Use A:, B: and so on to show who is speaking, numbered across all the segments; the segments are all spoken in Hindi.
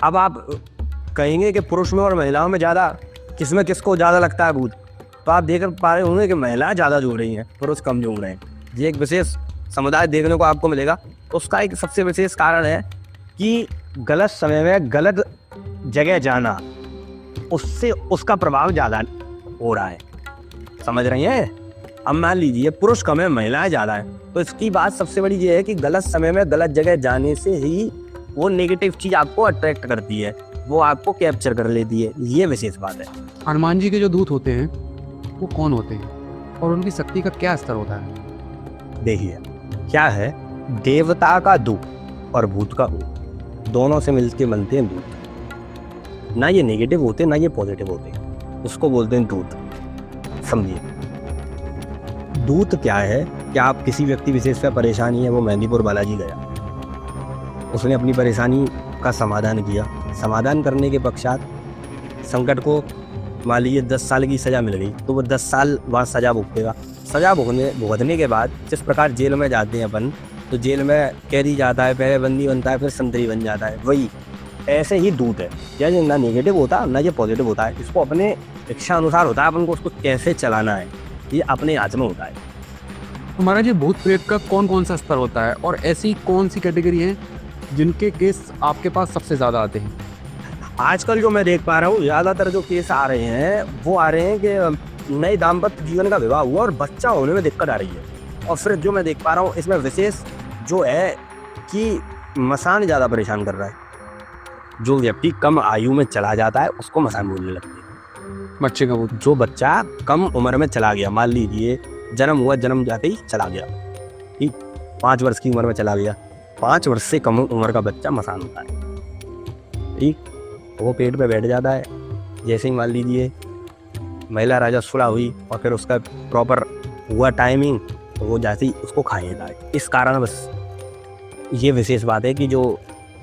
A: अब आप कहेंगे कि पुरुष में और महिलाओं में ज़्यादा किसमें किसको ज़्यादा लगता है भूत, तो आप देख पा रहे होंगे कि महिलाएं ज़्यादा जुड़ रही हैं, पुरुष कम जुड़ रहे हैं। ये एक विशेष समुदाय देखने को आपको मिलेगा। उसका एक सबसे विशेष कारण है कि गलत समय में गलत जगह जाना, उससे उसका प्रभाव ज़्यादा हो रहा है। समझ रही हैं? अब मान लीजिए पुरुष कम है, महिलाएं ज़्यादा हैं, तो इसकी बात सबसे बड़ी ये है कि गलत समय में गलत जगह जाने से ही वो नेगेटिव चीज़ आपको अट्रैक्ट करती है, वो आपको कैप्चर कर लेती है। ये विशेष बात है।
B: हनुमान जी के जो दूत होते हैं वो कौन होते हैं और उनकी शक्ति का क्या स्तर होता है?
A: देखिए क्या है, देवता का दूत और भूत का भूत दोनों से मिलके बनते हैं दूत। ना ये नेगेटिव होते ना ये पॉजिटिव होते, उसको बोलते हैं दूत। समझिए दूत क्या है कि आप किसी व्यक्ति विशेष पर परेशानी है, वो मेहंदीपुर बालाजी गया, उसने अपनी परेशानी का समाधान किया। समाधान करने के पश्चात संकट को मान लीजिए 10 साल की सज़ा मिल गई, तो वो 10 साल बाद सज़ा भुगतेगा। सज़ा भुगतने के बाद जिस प्रकार जेल में जाते हैं अपन, तो जेल में कैदी जाता है, पहले बंदी बनता है, फिर संतरी बन जाता है, वही ऐसे ही दूत है। यानी ना नेगेटिव होता ना ये पॉजिटिव होता है, इसको अपने इच्छा अनुसार होता है, अपन को उसको कैसे चलाना है ये अपने हाथ में होता है।
B: हमारा जी भूत प्रेत का कौन कौन सा स्तर होता है और ऐसी कौन सी कैटेगरी है जिनके केस आपके पास सबसे ज़्यादा आते हैं?
A: आजकल जो मैं देख पा रहा हूँ, ज़्यादातर जो केस आ रहे हैं वो आ रहे हैं कि नए दाम्पत्य जीवन का विवाह हुआ और बच्चा होने में दिक्कत आ रही है। और फिर जो मैं देख पा रहा हूँ इसमें विशेष जो है कि मसान ज़्यादा परेशान कर रहा है। जो व्यक्ति कम आयु में चला जाता है उसको मसान बोलने लगते हैं।
B: बच्चे का भूत।
A: जो बच्चा कम उम्र में चला गया, मान लीजिए जन्म हुआ, जन्म जाते ही चला गया, ठीक 5 वर्ष की उम्र में चला गया, 5 वर्ष से कम उम्र का बच्चा मसान होता है। ठीक, वो पेट पे बैठ जाता है। जैसे ही मान लीजिए महिला राजा सुलह हुई और फिर उसका प्रॉपर हुआ टाइमिंग, तो वो जैसे ही उसको खा लेता है। इस कारण बस ये विशेष बात है कि जो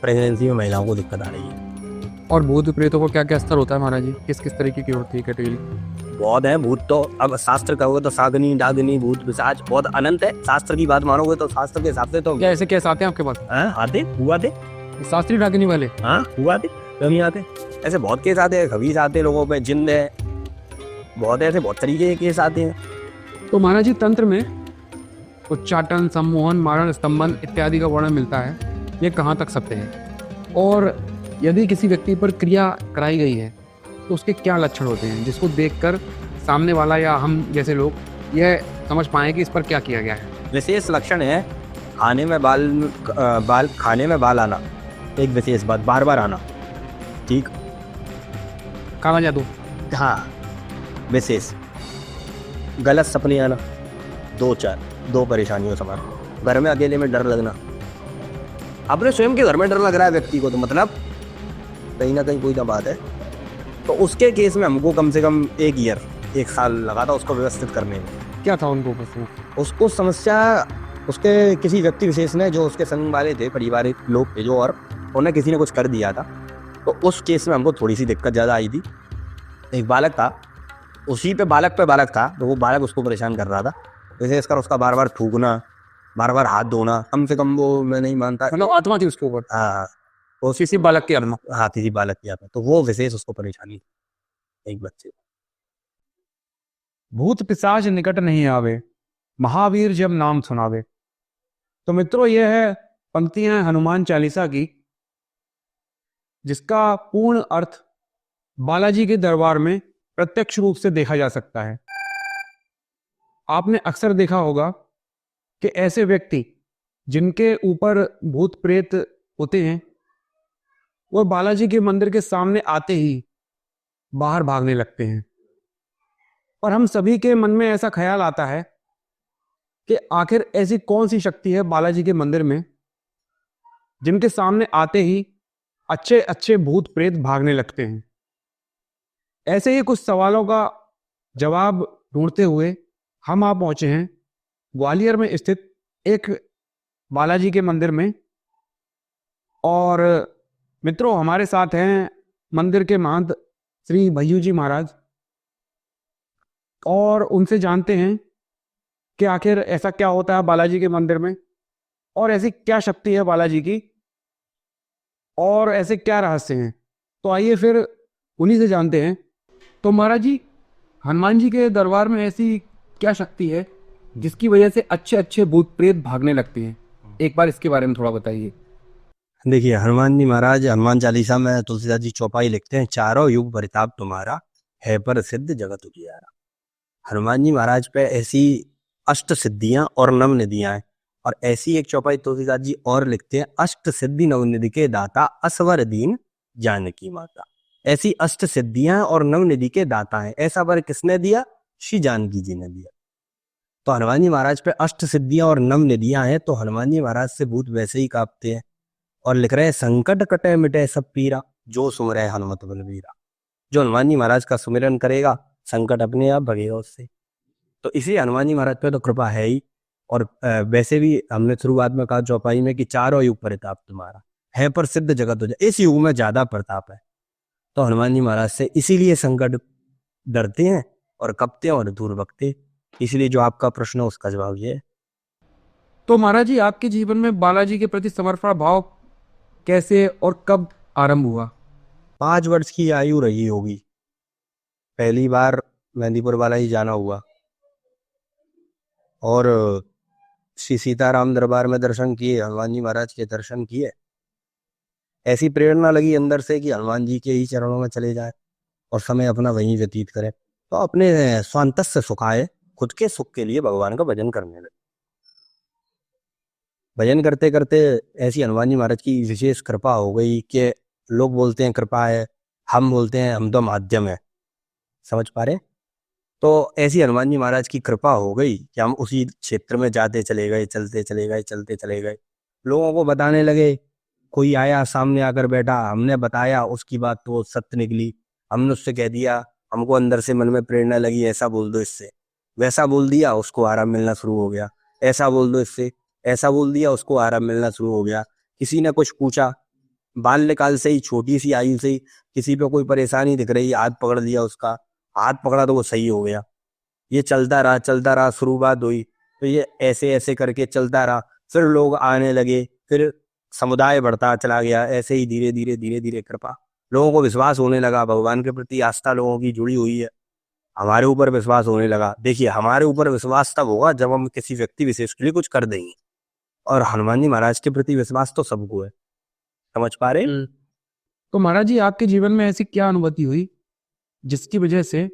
A: प्रेगनेंसी में महिलाओं को दिक्कत आ रही है।
B: और भूत प्रेतों का क्या क्या स्तर होता है महाराज जी? किस किस तरीके की होती है कैटेगरी?
A: बहुत है भूत, तो अब शास्त्र कहोगे तो सागनी डागनी भूत पिशाच बहुत अनंत है। शास्त्र की बात मानोगे तो शास्त्र के हिसाब से तो
B: क्या ऐसे केस आते हैं आपके पास?
A: आते हुआ थे,
B: शास्त्री डाकनी वाले?
A: हाँ हुआ थे, कभी आते। ऐसे बहुत केस आते हैं, खबीज आते लोगों पे, जिन्न है, बहुत ऐसे बहुत तरीके के केस आते हैं।
B: तो महाराज जी तंत्र में उच्चाटन, सम्मोहन, मारण, स्तंभन इत्यादि का वर्णन मिलता है, ये कहाँ तक सत्य है? और यदि किसी व्यक्ति पर क्रिया कराई गई है तो उसके क्या लक्षण होते हैं जिसको देखकर सामने वाला या हम जैसे लोग यह समझ पाएं कि इस पर क्या किया गया है?
A: विशेष लक्षण है खाने में खाने में बाल आना, एक विशेष बात, बार बार आना। ठीक,
B: काला जादू?
A: हाँ विशेष। गलत सपने आना, 2 परेशानियों समान। घर में अकेले में डर लगना, अपने स्वयं के घर में डर लग रहा है व्यक्ति को, तो मतलब कहीं ना कहीं कोई ना बात है। तो उसके केस में हमको कम से कम 1 साल लगा था उसको व्यवस्थित करने में।
B: क्या था उनको प्रश्न?
A: उसको समस्या उसके किसी व्यक्ति विशेष ने, जो उसके संग वाले थे, पारिवारिक लोग थे जो, और उन्हें किसी ने कुछ कर दिया था, तो उस केस में हमको थोड़ी सी दिक्कत ज़्यादा आई थी। एक बालक था, उसी पे बालक था, तो वो बालक उसको परेशान कर रहा था, विशेषकर उसका बार बार थूकना, बार बार हाथ धोना। कम से कम वो मैं नहीं मानता,
B: मतलब आत्मा थी उसके ऊपर?
A: हाँ
B: किसी बालक की आत्मा?
A: हाँ किसी बालक की आता, तो वो विशेष उसको परेशानी थी, एक बच्चे।
B: भूत पिशाच निकट नहीं आवे, महावीर जब नाम सुनावे। तो मित्रों यह है पंक्तियां हनुमान चालीसा की, जिसका पूर्ण अर्थ बालाजी के दरबार में प्रत्यक्ष रूप से देखा जा सकता है। आपने अक्सर देखा होगा कि ऐसे व्यक्ति जिनके ऊपर भूत प्रेत होते हैं वो बालाजी के मंदिर के सामने आते ही बाहर भागने लगते हैं। और हम सभी के मन में ऐसा ख्याल आता है कि आखिर ऐसी कौन सी शक्ति है बालाजी के मंदिर में जिनके सामने आते ही अच्छे अच्छे भूत प्रेत भागने लगते हैं। ऐसे ही कुछ सवालों का जवाब ढूंढते हुए हम आप पहुंचे हैं ग्वालियर में स्थित एक बालाजी के मंदिर में। और मित्रों हमारे साथ हैं मंदिर के महंत श्री भैयू जी महाराज, और उनसे जानते हैं कि आखिर ऐसा क्या होता है बालाजी के मंदिर में और ऐसी क्या शक्ति है बालाजी की, और ऐसे क्या रहस्य हैं? तो आइए फिर उन्हीं से जानते हैं। तो महाराज जी, हनुमान जी के दरबार में ऐसी क्या शक्ति है जिसकी वजह से अच्छे अच्छे भूत प्रेत भागने लगते हैं? एक बार इसके बारे में थोड़ा बताइए।
A: देखिए, हनुमान जी महाराज हनुमान चालीसा में तुलसीदास जी चौपाई लिखते हैं, चारों युग परिताप तुम्हारा, है पर सिद्ध जगत उजियारा। हनुमान जी महाराज पे ऐसी अष्ट सिद्धियां और नव निधियां हैं। और ऐसी एक चौपाई तुलसीदास जी और लिखते हैं, अष्ट सिद्धि नव निधि के दाता, असवर दीन जानकी माता। ऐसी अष्ट सिद्धियां और नव निधि के दाता हैं। ऐसा वर किसने दिया? श्री जानकी जी ने दिया। तो हनुमान जी महाराज पे अष्ट सिद्धियां और नव निधियां हैं, तो हनुमान जी महाराज से भूत वैसे ही कांपते हैं। और लिख रहे हैं, संकट कटे मिटे सब पीरा, जो सुमरे हनुमत बलवीरा। जो हनुमान जी महाराज का सुमिरन करेगा, संकट अपने आप भगेगा उससे। तो इसी हनुमान जी महाराज पे तो कृपा है ही। और वैसे भी हमने शुरुआत में कहा चौपाई में कि चारों युग प्रताप तुम्हारा, है पर सिद्ध जगत हो जाए। इस युग में ज्यादा प्रताप है। तो हनुमान जी महाराज से इसीलिए संकट डरते हैं और कपते हैं और दूर भगते। इसलिए जो आपका प्रश्न है उसका जवाब ये है।
B: तो महाराज जी, आपके जीवन में बालाजी के प्रति समर्पण भाव कैसे और कब आरंभ हुआ?
A: 5 वर्ष की आयु रही होगी, पहली बार मेहंदीपुर वाला ही जाना हुआ। और श्री सीताराम दरबार में दर्शन किए, हनुमान जी महाराज के दर्शन किए। ऐसी प्रेरणा लगी अंदर से कि हनुमान जी के ही चरणों में चले जाए और समय अपना वहीं व्यतीत करें। तो अपने स्वांतस से सुखाए, खुद के सुख के लिए भगवान का भजन करने लगे। भजन करते करते ऐसी हनुमान जी महाराज की विशेष कृपा हो गई कि लोग बोलते हैं कृपा है, हम बोलते हैं हम तो माध्यम है। समझ पा रहे? तो ऐसी हनुमान जी महाराज की कृपा हो गई कि हम उसी क्षेत्र में जाते चले गए, चलते चले गए, चलते चले गए। लोगों को बताने लगे। कोई आया सामने आकर बैठा, हमने बताया, उसकी बात तो सत्य निकली। हमने उससे कह दिया, हमको अंदर से मन में प्रेरणा लगी, ऐसा बोल दो इससे, वैसा बोल दिया, उसको आराम मिलना शुरू हो गया। ऐसा बोल दो इससे, ऐसा बोल दिया, उसको आराम मिलना शुरू हो गया। किसी ने कुछ पूछा, बाल्यकाल से ही, छोटी सी आयु से ही किसी पे कोई परेशानी दिख रही, हाथ पकड़ लिया उसका, हाथ पकड़ा तो वो सही हो गया। ये चलता रहा, शुरुआत हुई। तो ये ऐसे ऐसे करके चलता रहा। फिर लोग आने लगे, फिर समुदाय बढ़ता चला गया। ऐसे ही धीरे धीरे धीरे धीरे कृपा, लोगों को विश्वास होने लगा, भगवान के प्रति आस्था लोगों की जुड़ी हुई है। हमारे ऊपर विश्वास होने लगा। देखिए, हमारे ऊपर विश्वास तब होगा जब हम किसी व्यक्ति विशेष के लिए कुछ कर देंगे। और हनुमान जी महाराज के प्रति विश्वास तो सबको है। समझ पा रहे?
B: तो महाराज जी, आपके जीवन में ऐसी क्या अनुभूति हुई जिसकी वजह से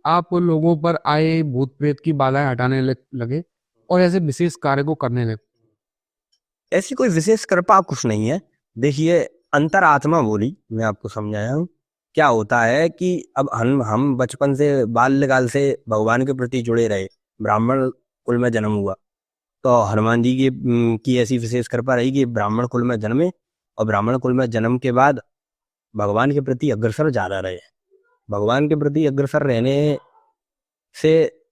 B: आप लोगों पर आए भूत प्रेत की बाधाएं हटाने लगे और ऐसे विशेष कार्य को करने लगे?
A: ऐसी कोई विशेष कृपा कुछ नहीं है। देखिए, अंतरात्मा बोली, मैं आपको समझाया हूँ। क्या होता है कि अब हम बचपन से, बाल्यकाल से भगवान के प्रति जुड़े रहे, ब्राह्मण कुल में जन्म हुआ। तो हनुमान जी की ऐसी विशेष कृपा रही कि ब्राह्मण कुल में जन्मे, और ब्राह्मण कुल में जन्म के बाद भगवान के प्रति अग्रसर ज्यादा रहे। भगवान के प्रति अग्रसर रहने से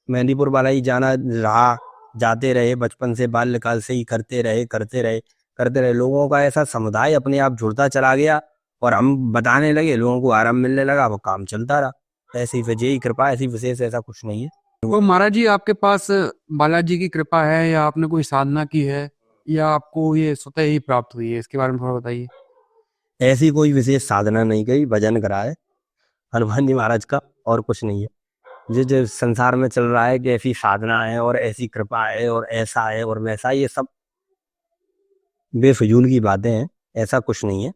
A: मेहंदीपुर वाला ही जाना रहा, जाते रहे, बचपन से बाल्यकाल से ही करते रहे करते रहे करते रहे। लोगों का ऐसा समुदाय अपने आप जुड़ता चला गया और हम बताने लगे, लोगों को आराम मिलने लगा, वो काम चलता रहा। ऐसी वजह ही कृपा, ऐसी विशेष ऐसा कुछ नहीं है।
B: तो महाराज जी, आपके पास बालाजी की कृपा है या आपने कोई साधना की है या आपको ये स्वतः ही प्राप्त हुई है? इसके बारे में थोड़ा बताइए।
A: ऐसी कोई विशेष साधना नहीं करी, भजन करा है हनुमान जी महाराज का, और कुछ नहीं है। जो संसार में चल रहा है कि ऐसी साधना है और ऐसी कृपा है और ऐसा है और वैसा, ये सब बेफजूल की बातें हैं। ऐसा कुछ नहीं है,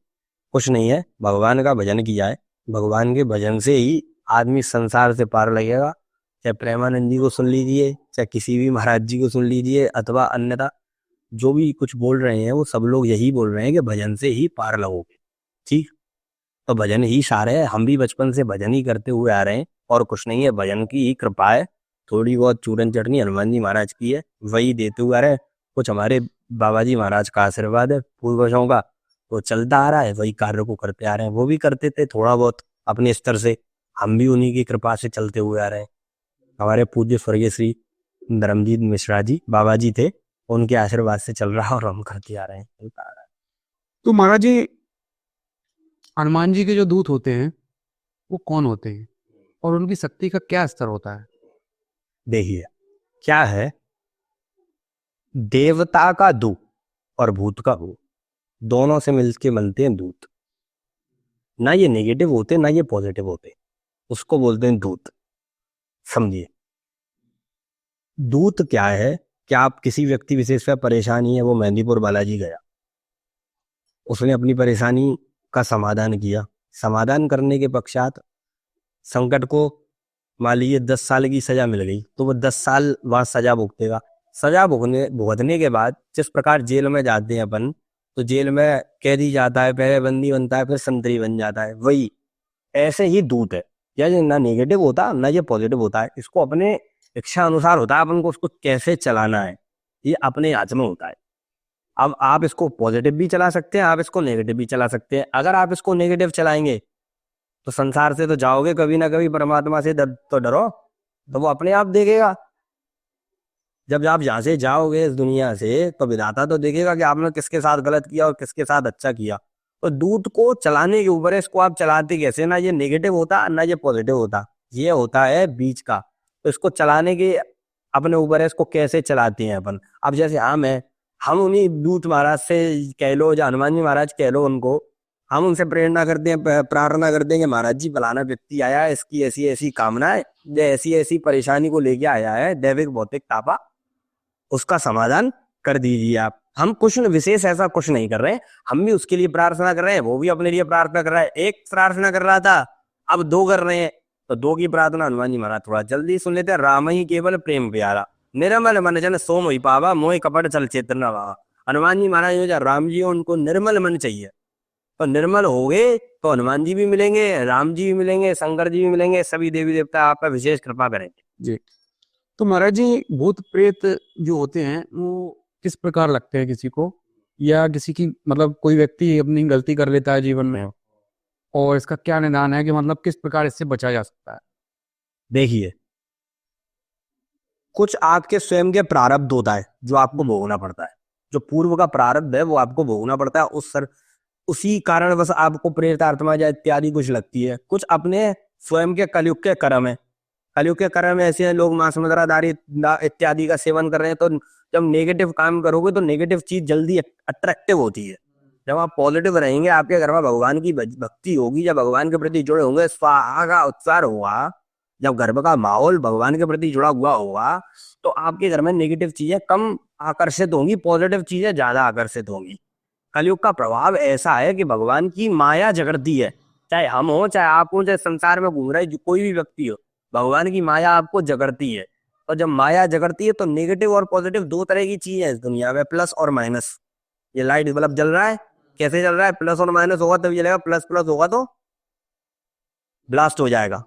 A: कुछ नहीं है। भगवान का भजन किया है, भगवान के भजन से ही आदमी संसार से पार लगेगा। चाहे प्रेमानंद जी को सुन लीजिए, चाहे किसी भी महाराज जी को सुन लीजिए, अथवा अन्यथा जो भी कुछ बोल रहे हैं, वो सब लोग यही बोल रहे हैं कि भजन से ही पार लगोगे। ठीक, तो भजन ही सार है। हम भी बचपन से भजन ही करते हुए आ रहे हैं, और कुछ नहीं है। भजन की ही कृपा है। थोड़ी बहुत चूरन चटनी हनुमान जी महाराज की है, वही देते हुए आ रहे हैं। कुछ हमारे बाबा जी महाराज का आशीर्वाद है पूर्वजों का, तो चलता आ रहा है, वही कार्य को करते आ रहे हैं। वो भी करते थे थोड़ा बहुत अपने स्तर से, हम भी उन्हीं की कृपा से चलते हुए आ रहे हैं। हमारे पूज्य स्वर्गीय श्री धर्मजीत मिश्रा जी बाबा जी थे, उनके आशीर्वाद से चल रहा है और हम करते आ रहे हैं, चलता आ रहा है।
B: तो महाराज जी, हनुमान जी के जो दूत होते हैं वो कौन होते हैं और उनकी शक्ति का क्या स्तर होता है?
A: देखिए, क्या है, देवता का दूत और भूत का भूत, दोनों से मिलके बनते हैं दूत। ना ये नेगेटिव होते ना ये पॉजिटिव होते, उसको बोलते हैं दूत। समझिए दूत क्या है। क्या आप किसी व्यक्ति विशेष पर परेशानी है, वो मेहंदीपुर बालाजी गया, उसने अपनी परेशानी का समाधान किया, समाधान करने के पश्चात संकट को मान लीजिए 10 साल की सजा मिल गई, तो वो 10 साल बाद सजा भुगतेगा। सजा भुगतने के बाद जिस प्रकार जेल में जाते हैं अपन, तो जेल में कैदी जाता है, पहले बंदी बनता है, फिर संतरी बन जाता है, वही ऐसे ही दूत है। यह ना नेगेटिव होता ना ये पॉजिटिव होता है, इसको अपने इच्छा अनुसार होता है, अपन को उसको कैसे चलाना है ये अपने हाथ में होता है। अब आप इसको पॉजिटिव भी चला सकते हैं, आप इसको नेगेटिव भी चला सकते हैं। अगर आप इसको नेगेटिव चलाएंगे तो संसार से तो जाओगे कभी ना कभी, परमात्मा से तो डरो, तो वो अपने आप देखेगा। जब आप यहाँ से जाओगे इस दुनिया से, तो विधाता तो देखेगा कि आपने किसके साथ गलत किया और किसके साथ अच्छा किया। तो दूध को चलाने के ऊपर है, इसको आप चलाते कैसे, ना ये नेगेटिव होता ना ये पॉजिटिव होता, ये होता है बीच का। तो इसको चलाने के अपने ऊपर है, इसको कैसे चलाते हैं अपन। अब जैसे हम उन्हीं दूत महाराज से कह लो या हनुमान जी महाराज कह लो, उनको हम उनसे प्रेरणा करते हैं, प्रार्थना करते हैं कि महाराज जी फलाना व्यक्ति आया है, इसकी ऐसी ऐसी कामना है, ऐसी ऐसी परेशानी को लेके आया है, दैविक भौतिक तापा, उसका समाधान कर दीजिए आप। हम कुछ विशेष ऐसा कुछ नहीं कर रहे हैं, हम भी उसके लिए प्रार्थना कर रहे हैं, वो भी अपने लिए प्रार्थना कर रहा है। एक प्रार्थना कर रहा था, अब दो कर रहे हैं, तो दो की प्रार्थना हनुमान जी महाराज थोड़ा जल्दी सुन लेते हैं। राम ही केवल प्रेम प्यारा, निर्मल मन जन सोम हुई पावा, मोह कपट चल चेतन बाबा। हनुमान जी महाराज जो राम जी, उनको निर्मल मन चाहिए, तो निर्मल हो गए तो हनुमान जी भी मिलेंगे, राम जी भी मिलेंगे, शंकर जी भी मिलेंगे, सभी देवी देवता आप पर विशेष कृपा करेंगे
B: जी। तो महाराज जी, भूत प्रेत जो होते हैं वो किस प्रकार लगते हैं किसी को, या किसी की मतलब कोई व्यक्ति अपनी गलती कर लेता है जीवन में, और इसका क्या निदान है कि मतलब किस प्रकार इससे बचा जा सकता है?
A: देखिए कुछ आपके स्वयं के प्रारब्ध होता है जो आपको भोगना पड़ता है, जो पूर्व का प्रारब्ध है वो आपको भोगना पड़ता है। उसी कारण बस आपको प्रेत आत्मा या इत्यादि कुछ लगती है। कुछ अपने स्वयं के कलयुग के कर्म है, कलयुग के कर्म ऐसे हैं, लोग मांस मदिरादारी इत्यादि का सेवन कर रहे हैं, तो जब नेगेटिव काम करोगे तो नेगेटिव चीज जल्दी अट्रैक्टिव होती है। जब आप पॉजिटिव रहेंगे, आपके घर में भगवान की भक्ति होगी, जब भगवान के प्रति जुड़े होंगे, स्वाहा का उच्चार होगा, जब घर का माहौल भगवान के प्रति जुड़ा हुआ होगा, तो आपके घर में नेगेटिव चीजें कम आकर्षित होंगी, पॉजिटिव चीजें ज्यादा आकर्षित होंगी। कलयुग का प्रभाव ऐसा है कि भगवान की माया जगड़ती है, चाहे हम हो चाहे आप हो, चाहे संसार में घूम रहे कोई भी व्यक्ति हो, भगवान की माया आपको जगड़ती है। और जब माया जगड़ती है तो नेगेटिव और पॉजिटिव दो तरह की चीज है इस दुनिया में, प्लस और माइनस। ये लाइट बल्ब जल रहा है, कैसे जल रहा है, प्लस और माइनस होगा तब जलेगा, प्लस प्लस होगा तो ब्लास्ट हो जाएगा।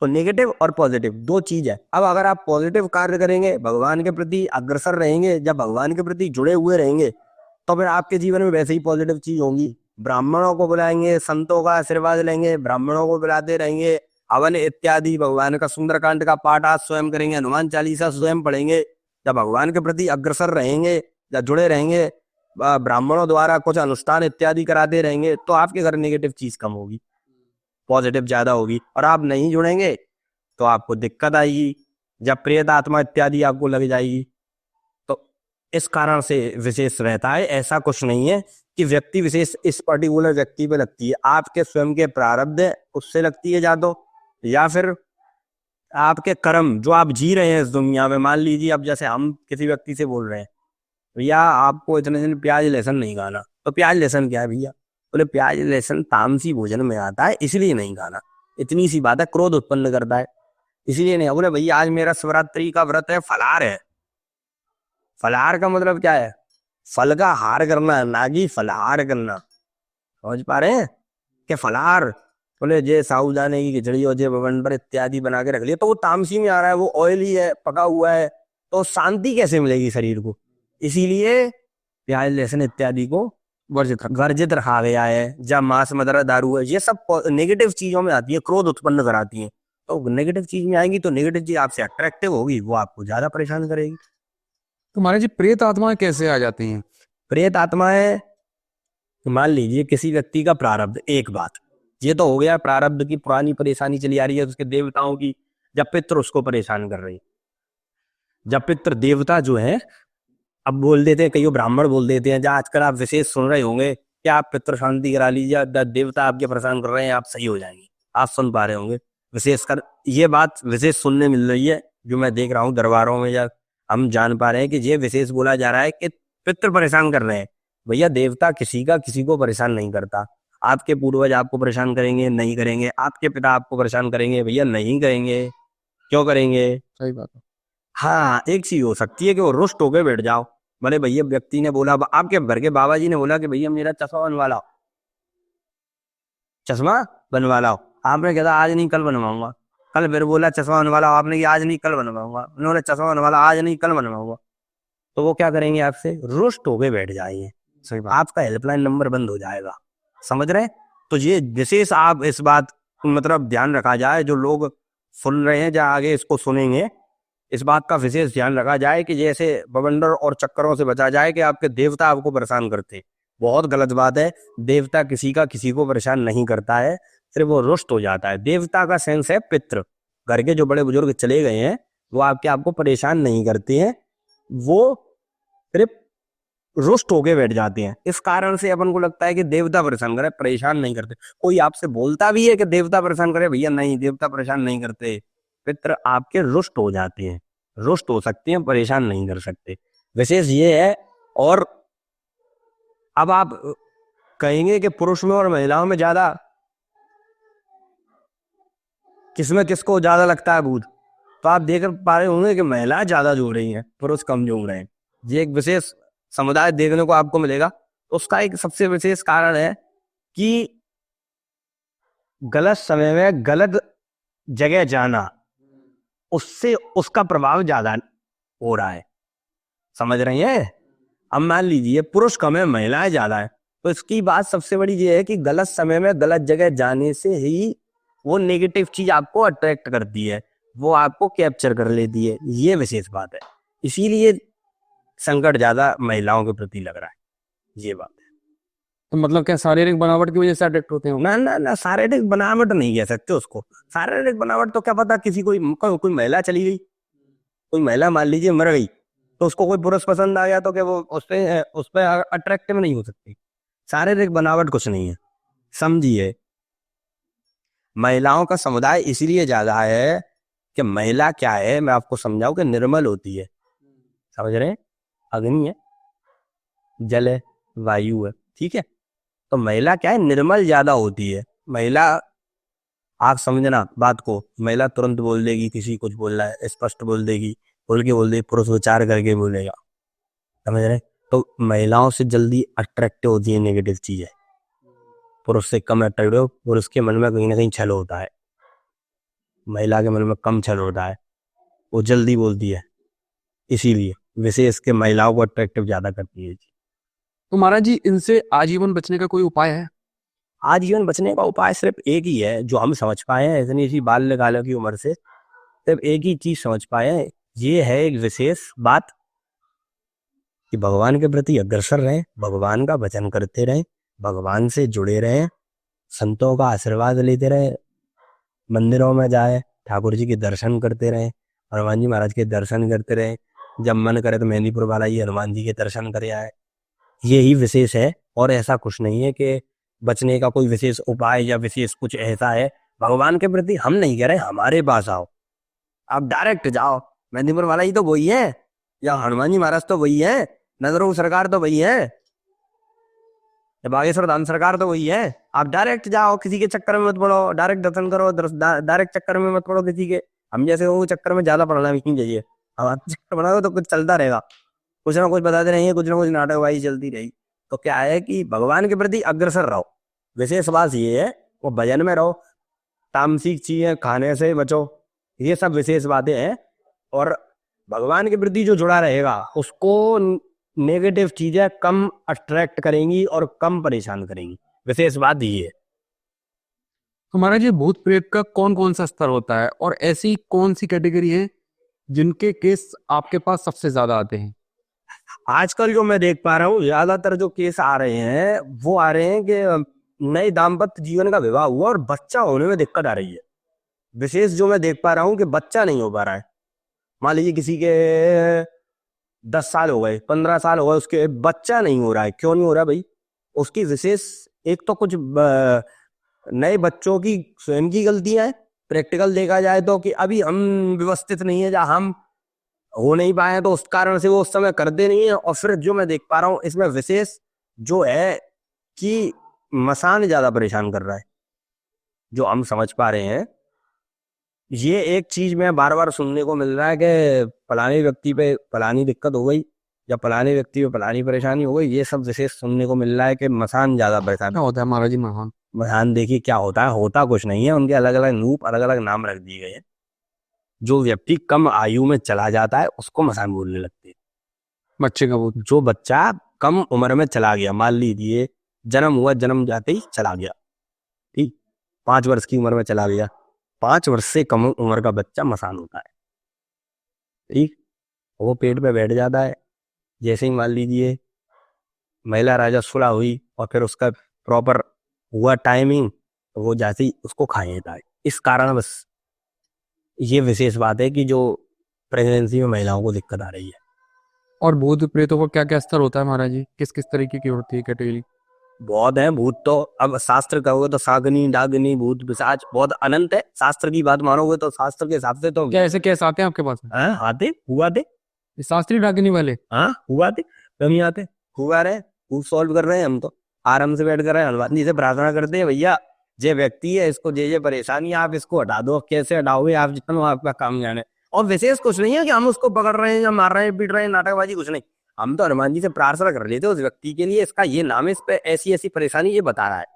A: तो नेगेटिव और पॉजिटिव दो चीज है। अब अगर आप पॉजिटिव कार्य करेंगे, भगवान के प्रति अग्रसर रहेंगे, जब भगवान के प्रति जुड़े हुए रहेंगे, तो फिर आपके जीवन में वैसे ही पॉजिटिव चीज होंगी। ब्राह्मणों को बुलाएंगे, संतों का आशीर्वाद लेंगे, ब्राह्मणों को बुलाते रहेंगे, हवन इत्यादि, भगवान का सुंदरकांड का पाठ आज स्वयं करेंगे, हनुमान चालीसा स्वयं पढ़ेंगे। जब भगवान के प्रति अग्रसर रहेंगे या जुड़े रहेंगे, ब्राह्मणों द्वारा कुछ अनुष्ठान इत्यादि कराते रहेंगे, तो आपके घर नेगेटिव चीज कम होगी, पॉजिटिव ज्यादा होगी। और आप नहीं जुड़ेंगे तो आपको दिक्कत आएगी, जब प्रेत आत्मा इत्यादि आपको लग जाएगी। तो इस कारण से विशेष रहता है, ऐसा कुछ नहीं है कि व्यक्ति विशेष इस पर्टिकुलर व्यक्ति पे लगती है, आपके स्वयं के प्रारब्ध है उससे लगती है जा तो, या फिर आपके कर्म जो आप जी रहे हैं इस दुनिया में। मान लीजिए अब जैसे हम किसी व्यक्ति से बोल रहे हैं, भैया आपको इतने दिन प्याज लहसुन नहीं खाना, तो प्याज लहसुन क्या है भैया, बोले प्याज लहसुन तामसी भोजन में आता है इसलिए नहीं खाना, इतनी सी बात है, क्रोध उत्पन्न करता है इसलिए नहीं। बोले भैया आज मेरा शिवरात्रि का व्रत है, फलाहार है। फलाहार का मतलब क्या है, फल का हार करना, ना कि फलाहार करना। समझ पा रहे हैं कि फलाहार बोले जे साबूदाने की खिचड़ी और जे बवंडर इत्यादि बना के रख लिया, तो वो तामसी में आ रहा है, वो ऑयली है, पका हुआ है, तो शांति कैसे मिलेगी शरीर को। इसीलिए प्याज लहसुन इत्यादि को वर्जित रखा गया है। जब मांस मदिरा दारू है, ये सब नेगेटिव चीजों में आती है, क्रोध उत्पन्न कराती है। तो नेगेटिव चीज में आएंगी तो नेगेटिव चीज आपसे अट्रैक्टिव होगी, वो आपको ज्यादा परेशान करेगी।
B: तो महाराज जी, प्रेत आत्माएं कैसे आ जाती हैं?
A: प्रेत आत्माएं, मान लीजिए किसी व्यक्ति का प्रारब्ध, एक बात ये तो हो गया, प्रारब्ध की पुरानी परेशानी चली आ रही है उसके देवताओं की, जब पितृ उसको परेशान कर रही है। जब पितृ देवता जो है, अब बोल देते हैं, कई ब्राह्मण बोल देते हैं, जहाँ आजकल आप विशेष सुन रहे होंगे कि आप पितृ शांति करा लीजिए, देवता आपके परेशान कर रहे हैं, आप सही हो जाएंगे। आप सुन पा रहे होंगे, विशेषकर ये बात विशेष सुनने मिल रही है, जो मैं देख रहा हूँ दरबारों में, या हम जान पा रहे हैं कि ये विशेष बोला जा रहा है कि पितृ परेशान कर रहे हैं। भैया देवता किसी को परेशान नहीं करता। आपके पूर्वज आपको परेशान करेंगे? नहीं करेंगे। आपके पिता आपको परेशान करेंगे? भैया नहीं करेंगे। क्यों करेंगे?
B: सही बात है।
A: हाँ, एक चीज हो सकती है कि वो रुष्ट होके बैठ जाओ। भले भैया व्यक्ति ने बोला, आपके घर के बाबा जी ने बोला कि भैया मेरा चश्मा बनवा लाओ, चश्मा बनवा लाओ। आपने कहा आज नहीं कल बनवाऊंगा। कल फिर बोला चश्मा बनवा लाओ, आपने कहा आज नहीं कल बनवाऊंगा। उन्होंने चश्मा बनवा ला, आज नहीं कल बनवाऊंगा। तो वो क्या करेंगे? आपसे रुष्ट होके बैठ जाएंगे।
B: सही बात।
A: आपका हेल्पलाइन नंबर बंद हो जाएगा। समझ रहे हैं? तो ये विशेष आप इस बात मतलब ध्यान रखा जाए, जो लोग सुन रहे हैं या आगे इसको सुनेंगे, इस बात का विशेष ध्यान रखा जाए कि जैसे बवंडर और चक्करों से बचा जाए कि आपके देवता आपको परेशान करते। बहुत गलत बात है। देवता किसी को परेशान नहीं करता है, सिर्फ वो रुष्ट हो जाता है। देवता का सेंस है पितृ। घर के जो बड़े बुजुर्ग चले गए हैं वो आपको परेशान नहीं करते हैं, वो सिर्फ रुष्ट होके बैठ जाते हैं। इस कारण से अपन को लगता है कि देवता परेशान करे, परेशान नहीं करते। कोई आपसे बोलता भी है कि देवता परेशान करे, भैया नहीं, देवता परेशान नहीं करते। पितृ आपके रुष्ट हो जाते हैं, रुष्ट हो सकते हैं, परेशान नहीं कर सकते। विशेष ये है। और अब आप कहेंगे कि पुरुष में और महिलाओं में ज्यादा, किसमें किसको ज्यादा लगता है भूत? तो आप देख पा रहे होंगे कि महिलाएं ज्यादा जोड़ रही हैं, पुरुष कम जोड़ रहे हैं। ये एक विशेष समुदाय देखने को आपको मिलेगा। उसका एक सबसे विशेष कारण है कि गलत समय में गलत जगह जाना, उससे उसका प्रभाव ज्यादा हो रहा है। समझ रही हैं? अब मान लीजिए पुरुष कम है, महिलाएं ज्यादा है, तो इसकी बात सबसे बड़ी ये है कि गलत समय में गलत जगह जाने से ही वो नेगेटिव चीज आपको अट्रैक्ट करती है, वो आपको कैप्चर कर लेती है। ये विशेष बात है। इसीलिए संकट ज्यादा महिलाओं के प्रति लग रहा है। ये बात है।
B: तो मतलब क्या शारीरिक बनावट की वजह से अट्रैक्ट होते हैं?
A: ना ना ना, शारीरिक बनावट नहीं कह सकते उसको। शारीरिक बनावट तो क्या पता, किसी कोई महिला चली गई, कोई महिला मान लीजिए मर गई, तो उसको कोई पुरुष पसंद आ गया, तो क्या वो उस पे अट्रैक्टिव नहीं हो सकती? शारीरिक बनावट कुछ नहीं है। समझिए, महिलाओं का समुदाय इसलिए ज्यादा है कि महिला क्या है, मैं आपको समझाऊं कि निर्मल होती है। समझ रहे हैं? अग्नि है, जल है, वायु है, ठीक है? तो महिला क्या है, निर्मल ज्यादा होती है। महिला, आप समझना बात को, महिला तुरंत बोल देगी, किसी कुछ बोल रहा है स्पष्ट बोल देगी, बोल देगी, पुरुष विचार करके बोलेगा। समझ रहे? तो महिलाओं से जल्दी अट्रैक्टिव होती है नेगेटिव चीजें, पुरुष से कम अट्रैक्टिव। पुरुष के मन में कहीं ना कहीं छल होता है, महिला के मन में कम छल होता है, वो जल्दी बोलती है। इसीलिए विशेष के महिलाओं को अट्रैक्टिव ज्यादा करती है।
B: तो महाराज जी, इनसे आजीवन बचने का कोई उपाय है?
A: आजीवन बचने का उपाय सिर्फ एक ही है, जो हम समझ पाए हैं इतनी सी बाल्यकाल की उम्र से, सिर्फ एक ही चीज समझ पाए हैं। ये है एक विशेष बात कि भगवान के प्रति अग्रसर रहें, भगवान का भजन करते रहें, भगवान से जुड़े रहें, संतों का आशीर्वाद लेते रहें, मंदिरों में जाए, ठाकुर जी के दर्शन करते रहें, हनुमान जी महाराज के दर्शन करते रहें। जब मन करे तो मेहंदीपुर वाला ही हनुमान जी के दर्शन करे आए। यही विशेष है, और ऐसा कुछ नहीं है कि बचने का कोई विशेष उपाय या विशेष कुछ ऐसा है। भगवान के प्रति हम नहीं कह रहे हमारे पास आओ, आप डायरेक्ट जाओ। मेहंदीपुर वाला ही तो वही है, या हनुमान जी महाराज तो वही है, नजरों सरकार तो वही है, बागेश्वर धाम सरकार तो वही है। आप डायरेक्ट जाओ, किसी के चक्कर में मत पड़ो, डायरेक्ट दर्शन करो, डायरेक्ट चक्कर में मत पड़ो किसी के। हम जैसे वो चक्कर में ज्यादा पड़ना भी नहीं चाहिए। हम आप चक्कर बनाओ तो कुछ चलता रहेगा, कुछ ना कुछ बताते रहेंगे, कुछ ना कुछ नाटकबाजी चलती रहेगी। तो क्या है कि भगवान के प्रति अग्रसर रहो। विशेष बात ये है, वो भजन में रहो, तामसिक चीजें खाने से बचो, ये सब विशेष बातें हैं। और भगवान के प्रति जो जुड़ा रहेगा उसको नेगेटिव चीजें कम अट्रैक्ट करेंगी और कम परेशान करेंगी। विशेष बात ये है।
B: तो महाराज, ये भूत प्रेत का कौन कौन सा स्तर होता है, और ऐसी कौन सी कैटेगरी है जिनके केस आपके पास सबसे ज्यादा आते हैं?
A: आजकल जो मैं देख पा रहा हूँ, ज्यादातर जो केस आ रहे हैं वो आ रहे हैं कि नए दाम्पत्य जीवन का विवाह हुआ और बच्चा होने में दिक्कत आ रही है। विशेष जो मैं देख पा रहा हूँ कि बच्चा नहीं हो पा रहा है। मान लीजिए किसी के 10 साल हो गए, 15 साल हो गए, उसके बच्चा नहीं हो रहा है। क्यों नहीं हो रहा भाई? उसकी विशेष एक तो कुछ नए बच्चों की स्वयं की गलतियां हैं, प्रैक्टिकल देखा जाए तो कि अभी हम व्यवस्थित नहीं है, या हम हो नहीं पाए तो उस कारण से वो उस समय करते नहीं है। और फिर जो मैं देख पा रहा हूँ इसमें विशेष जो है कि मसान ज्यादा परेशान कर रहा है, जो हम समझ पा रहे हैं। ये एक चीज में बार बार सुनने को मिल रहा है कि फलाने व्यक्ति पे फलानी दिक्कत हो गई, या फलाने व्यक्ति पे फलानी परेशानी हो गई। ये सब विशेष सुनने को मिल रहा है कि मसान ज्यादा परेशान।
B: क्या होता है महाराज जी महान?
A: मसान देखिए क्या होता है, होता कुछ नहीं है, उनके अलग अलग रूप अलग अलग नाम रख दिए गए हैं। जो व्यक्ति कम आयु में चला जाता है उसको मसान बोलने लगते हैं।
B: बच्चे का वो
A: जो बच्चा कम उम्र में चला गया, मान लीजिए जन्म हुआ, जन्म जाते ही चला गया, ठीक, 5 वर्ष की उम्र में चला गया, 5 वर्ष से कम उम्र का बच्चा मसान होता है, ठीक। वो पेट पे बैठ जाता है, जैसे ही मान लीजिए महिला राजा सुलह हुई और फिर उसका प्रॉपर हुआ टाइमिंग, तो वो जैसे ही उसको खा लेता है। इस कारण बस ये विशेष बात है कि जो प्रेगनेंसी में महिलाओं को दिक्कत आ रही है।
B: और भूत प्रेतों का क्या क्या स्तर होता है महाराज जी? किस किस तरीके की होती है कैटेगरी?
A: बहुत है भूत तो, अब शास्त्र कहोगे तो सागनी डागनी भूत पिशाच बहुत अनंत है। शास्त्र की बात मानोगे तो शास्त्र के हिसाब से तो
B: क्या ऐसे केस आते हैं आपके पास?
A: हाँ आते, हुआ थे,
B: ये शास्त्रीय डाकनी वाले?
A: हाँ हुआ थे, कभी आते, हुआ रहे, खूब सॉल्व कर रहे हैं। हम तो आराम से बैठ कर रहे हैं, हनुमान जी से प्रार्थना करते हैं, भैया ये व्यक्ति है, इसको ये परेशानी है, आप इसको हटा दो। कैसे हटाओगे आप, जितना आपका काम जाने। और विशेष कुछ नहीं है कि हम उसको पकड़ रहे हैं या मार रहे हैं, पीट रहे हैं, नाटकबाजी कुछ नहीं। हम तो हनुमान जी से प्रार्थना कर लेते उस व्यक्ति के लिए, इसका ये नाम है, इस पे ऐसी ऐसी परेशानी ये बता रहा है,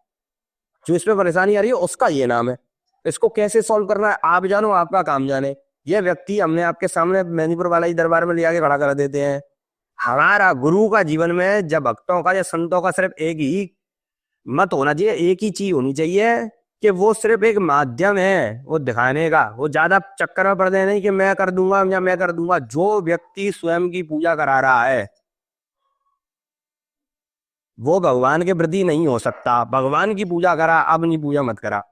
A: जो इस पे परेशानी आ रही है उसका ये नाम है, इसको कैसे सॉल्व करना है आप जानो, आपका काम जाने। ये व्यक्ति हमने आपके सामने मैनीपुर वाला ही दरबार में ले आके खड़ा कर देते हैं। हमारा गुरु का जीवन में जब भक्तों का या संतों का सिर्फ एक ही मत होना चाहिए, एक ही चीज होनी चाहिए कि वो सिर्फ एक माध्यम है वो दिखाने का। वो ज्यादा चक्कर में पड़ जाए नहीं कि मैं कर दूंगा या मैं कर दूंगा। जो व्यक्ति स्वयं की पूजा करा रहा है वो भगवान के प्रति नहीं हो सकता। भगवान की पूजा करा, अपनी पूजा मत करा।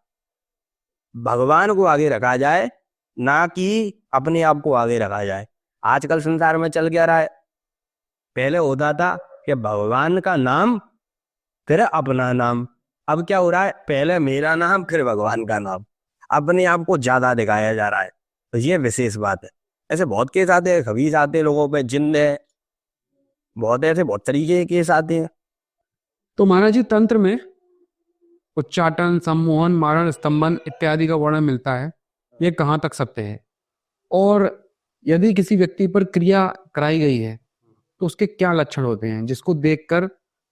A: भगवान को आगे रखा जाए, ना कि अपने आप को आगे रखा जाए। आजकल संसार में चल क्या रहा है, पहले होता था कि भगवान का नाम फिर अपना नाम। अब क्या हो रहा है, पहले मेरा नाम फिर भगवान का नाम, अपने आप को ज्यादा दिखाया जा रहा है। तो ये विशेष बात है। ऐसे बहुत केस आते हैं, खबीज आते हैं, लोगों पे जिन्न है, बहुत ऐसे बहुत तरीके के केस आते हैं।
B: तो महाराज जी तंत्र में उच्चाटन, सम्मोहन, मारण, स्तंभन इत्यादि का वर्णन मिलता है, ये कहाँ तक सत्य है? और यदि किसी व्यक्ति पर क्रिया कराई गई है तो उसके क्या लक्षण होते हैं जिसको देखकर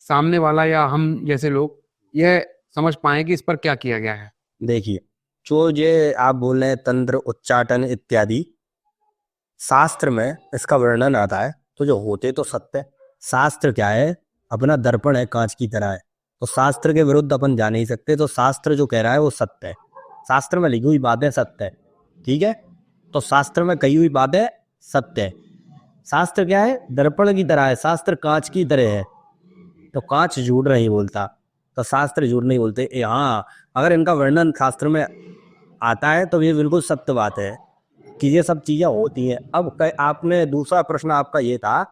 B: सामने वाला या हम जैसे लोग यह समझ पाए कि इस पर क्या किया गया है?
A: देखिए, जो ये आप बोल रहे हैं तंत्र, उच्चाटन इत्यादि, शास्त्र में इसका वर्णन आता है तो जो होते तो सत्य है। शास्त्र क्या है, अपना दर्पण है, कांच की तरह है। तो शास्त्र के विरुद्ध अपन जा नहीं सकते। तो शास्त्र जो कह रहा है वो सत्य है, शास्त्र में लिखी हुई बातें सत्य है, ठीक है। तो शास्त्र में कही हुई बातें सत्य है। शास्त्र क्या है, दर्पण की तरह है, शास्त्र कांच की तरह है। तो कांच झूठ नहीं बोलता, तो शास्त्र झूठ नहीं बोलते। हाँ, अगर इनका वर्णन शास्त्र में आता है तो ये बिल्कुल सत्य बात है कि ये सब चीजें होती हैं। अब आपने दूसरा प्रश्न आपका ये था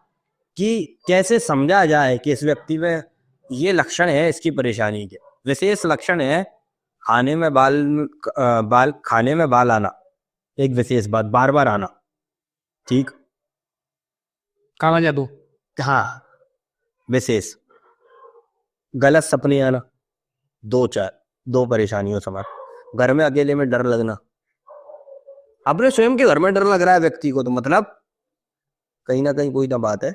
A: कि कैसे समझा जाए कि इस व्यक्ति में ये लक्षण है, इसकी परेशानी के विशेष लक्षण है। खाने में खाने में बाल आना एक विशेष बात, बार बार आना, ठीक।
B: काला जादू?
A: हाँ, विशेष गलत सपने आना, दो परेशानियों समान। घर में अकेले में डर लगना, अपने स्वयं के घर में डर लग रहा है व्यक्ति को, तो मतलब कहीं ना कहीं कोई ना बात है।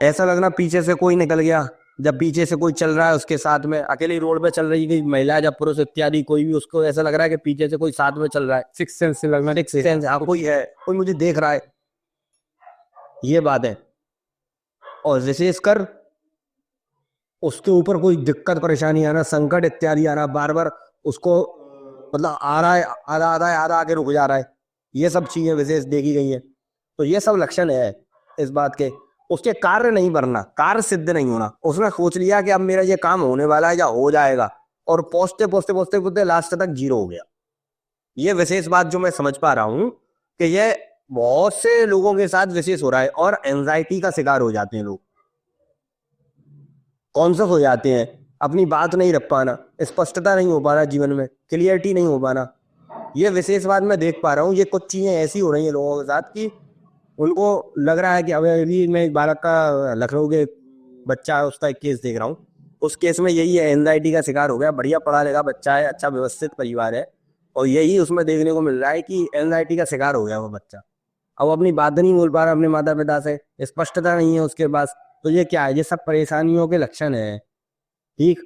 A: ऐसा लगना पीछे से कोई निकल गया, जब पीछे से कोई चल रहा है उसके साथ में, अकेली रोड पे चल रही है महिला या पुरुष इत्यादि, कोई भी, उसको ऐसा लग रहा है कि पीछे से कोई साथ में चल रहा है।
B: सिक्स सेंस से लगना?
A: सिक्स सेंस, हाँ, कोई है, कोई मुझे देख रहा है, ये बात है। और विशेषकर उसके ऊपर कोई दिक्कत परेशानी आना, संकट इत्यादि आना, बार बार उसको मतलब आ रहा है, आधा आके रुक जा रहा है, ये सब चीजें विशेष देखी गई है। तो ये सब लक्षण है इस बात के। उसके कार्य नहीं बनना, कार्य सिद्ध नहीं होना। उसने सोच लिया कि अब मेरा ये काम होने वाला है या हो जाएगा, और पहुंचते लास्ट तक जीरो हो गया। ये विशेष बात जो मैं समझ पा रहा हूं कि ये बहुत से लोगों के साथ विशेष हो रहा है, और एंजाइटी का शिकार हो जाते हैं लोग। कॉन्शियस हो जाते हैं, अपनी बात नहीं रख पाना, स्पष्टता नहीं हो पाना, जीवन में क्लियरिटी नहीं हो पाना। ये विशेषवाद मैं देख पा रहा हूँ, ये कुछ चीजें ऐसी हो रही हैं लोगों के साथ कि उनको लग रहा है कि अभी मैं एक बालक का, लखनऊ के बच्चा है उसका एक केस देख रहा हूँ, उस केस में यही है, एंजाइटी का शिकार हो गया, बढ़िया पढ़ा लिखा बच्चा है, अच्छा व्यवस्थित परिवार है, और यही उसमें देखने को मिल रहा है कि एंजाइटी का शिकार हो गया वो बच्चा। अब वो अपनी बात नहीं बोल पा रहा अपने माता पिता से, स्पष्टता नहीं है उसके पास। तो ये क्या है, ये सब परेशानियों के लक्षण है। ठीक,